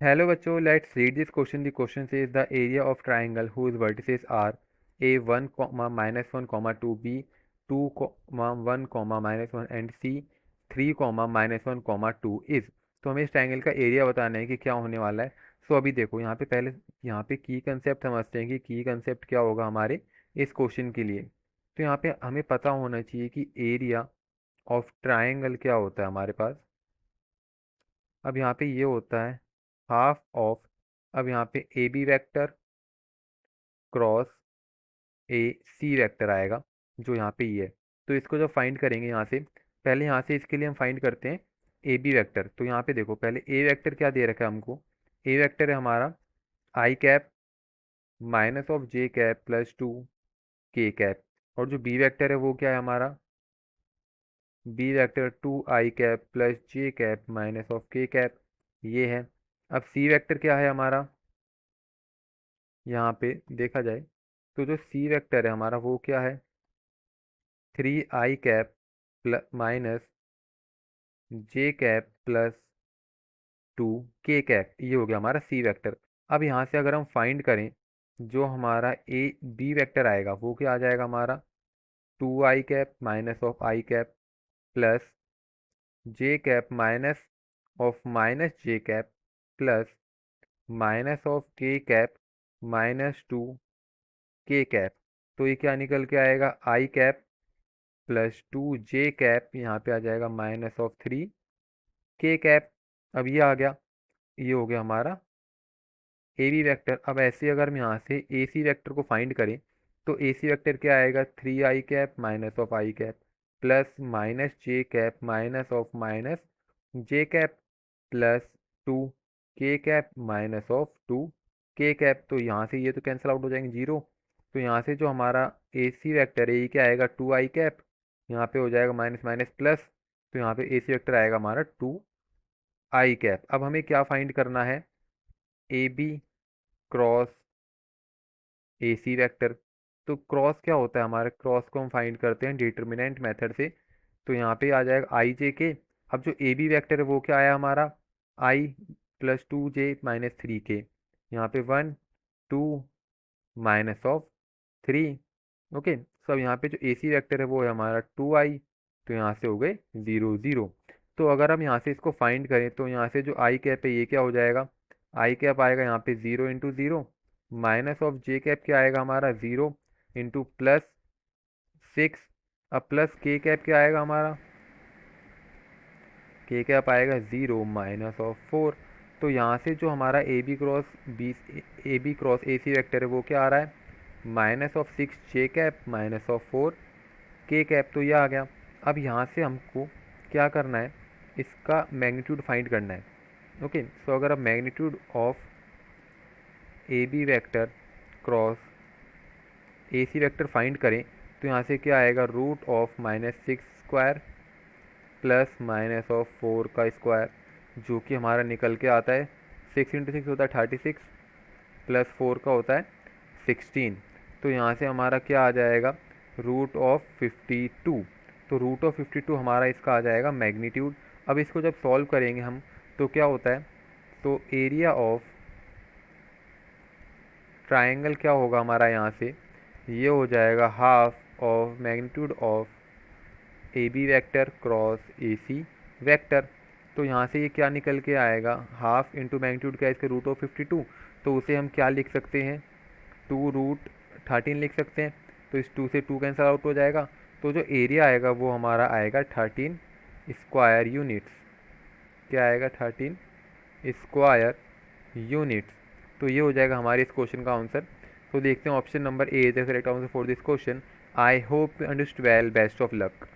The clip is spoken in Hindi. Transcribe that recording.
Hello बच्चों, let's read this question. The question says the area of triangle whose vertices are a1, -1, 2, b2, 1, -1 and c3, -1, 2 is। तो हमें इस ट्राइंगल का एरिया बताना है कि क्या होने वाला है। सो अभी देखो यहाँ पे पहले यहाँ पे की कंसेप्ट समझते हैं कि की कंसेप्ट क्या होगा हमारे इस क्वेश्चन के लिए। तो यहाँ पे हमें पता होना चाहिए कि एरिया ऑफ ट्राइंगल क्या होता है हमारे पास। अब यहाँ पे ये होता है हाफ ऑफ, अब यहाँ पे A B vector cross A C vector आएगा जो यहाँ पे ये है। तो इसको जब फाइंड करेंगे यहाँ से, पहले यहाँ से इसके लिए हम फाइंड करते हैं ए बी वैक्टर। तो यहाँ पे देखो पहले ए वैक्टर क्या दे रखा है हमको। ए वैक्टर है हमारा आई cap -of j cap +2 K cap. और जो बी वैक्टर है वो क्या है हमारा, B vector 2i cap +j cap -ऑफ k कैप, ये है। अब सी वैक्टर क्या है हमारा, यहाँ पे देखा जाए तो जो सी वेक्टर है हमारा वो क्या है, 3i cap -j cap +2 K cap, ये हो गया हमारा सी वेक्टर। अब यहाँ से अगर हम फाइंड करें जो हमारा ए बी वेक्टर आएगा वो क्या आ जाएगा हमारा, 2i cap -of i cap +j cap -ऑफ-j कैप +-ऑफ-k कैप -2 के कैप। तो ये क्या निकल के आएगा, i कैप +2 j कैप, यहाँ पे आ जाएगा -ऑफ-3 के कैप। अब ये आ गया, ये हो गया हमारा ए बी वैक्टर। अब ऐसे अगर हम यहाँ से ए सी वैक्टर को फाइंड करें तो ए सी वैक्टर क्या आएगा, 3i कैप -ऑफ-i कैप +-j कैप -ऑफ-j कैप +2 के कैप -ऑफ-2 के कैप। तो यहाँ से ये तो कैंसिल आउट हो जाएंगे जीरो। तो यहाँ से जो हमारा ए सी वैक्टर है ये क्या आएगा, 2i कैप, यहाँ पे हो जाएगा माइनस माइनस प्लस। तो यहाँ पे ए सी वैक्टर आएगा हमारा 2i कैप। अब हमें क्या फाइंड करना है, A B cross A C vector. तो क्रॉस क्या होता है हमारे, क्रॉस को हम फाइंड करते हैं डिटर्मिनेंट मेथड से। तो यहाँ पे आ जाएगा i j k। अब जो ए बी वैक्टर है वो क्या आया हमारा, i +2j-3 के, यहाँ पे 1 2 -ऑफ-3। ओके, सो अब यहाँ पे जो ए सी वैक्टर है वो है हमारा 2i। तो यहाँ से हो गए 0 0। तो अगर हम यहाँ से इसको फाइंड करें तो यहाँ से जो आई कैप है ये क्या हो जाएगा, आई कैप आएगा यहाँ पे 0 × 0, -ऑफ-j कैप क्या आएगा हमारा 0 इंटू +6। अब प्लस के कैप क्या आएगा हमारा, के कैप आएगा 0 -ऑफ-4। तो यहाँ से जो हमारा A B cross A C vector है वो क्या आ रहा है, -ऑफ-6 j कैप -ऑफ-4 के कैप। तो ये आ गया। अब यहाँ से हमको क्या करना है, इसका मैग्नीट्यूड फाइंड करना है। ओके, सो अगर अब magnitude of A B vector cross A C vector find करें तो यहाँ से क्या आएगा, √ऑफ-6² +-ऑफ-4 का स्क्वायर, जो कि हमारा निकल के आता है 6 × 6 होता है 36, +4 का होता है 16। तो यहाँ से हमारा क्या आ जाएगा, √ऑफ-52। तो √ऑफ-52 हमारा इसका आ जाएगा मैग्नीट्यूड। अब इसको जब सॉल्व करेंगे हम तो क्या होता है, तो एरिया ऑफ ट्राइंगल क्या होगा हमारा, यहाँ से ये हो जाएगा half of magnitude of A B vector cross A C vector. तो यहाँ से ये क्या निकल के आएगा, हाफ इंटू मैग्नीट्यूड क्या है इसके, √ऑफ-52। तो उसे हम क्या लिख सकते हैं, 2√13 लिख सकते हैं। तो इस 2 से 2 कैंसिल आउट हो जाएगा। तो जो एरिया आएगा वो हमारा आएगा 13 स्क्वायर यूनिट्स। क्या आएगा, 13 स्क्वायर यूनिट्स। तो ये हो जाएगा हमारे इस क्वेश्चन का आंसर। तो देखते हैं option number A is the correct answer for this question. I hope you understood well, best of luck.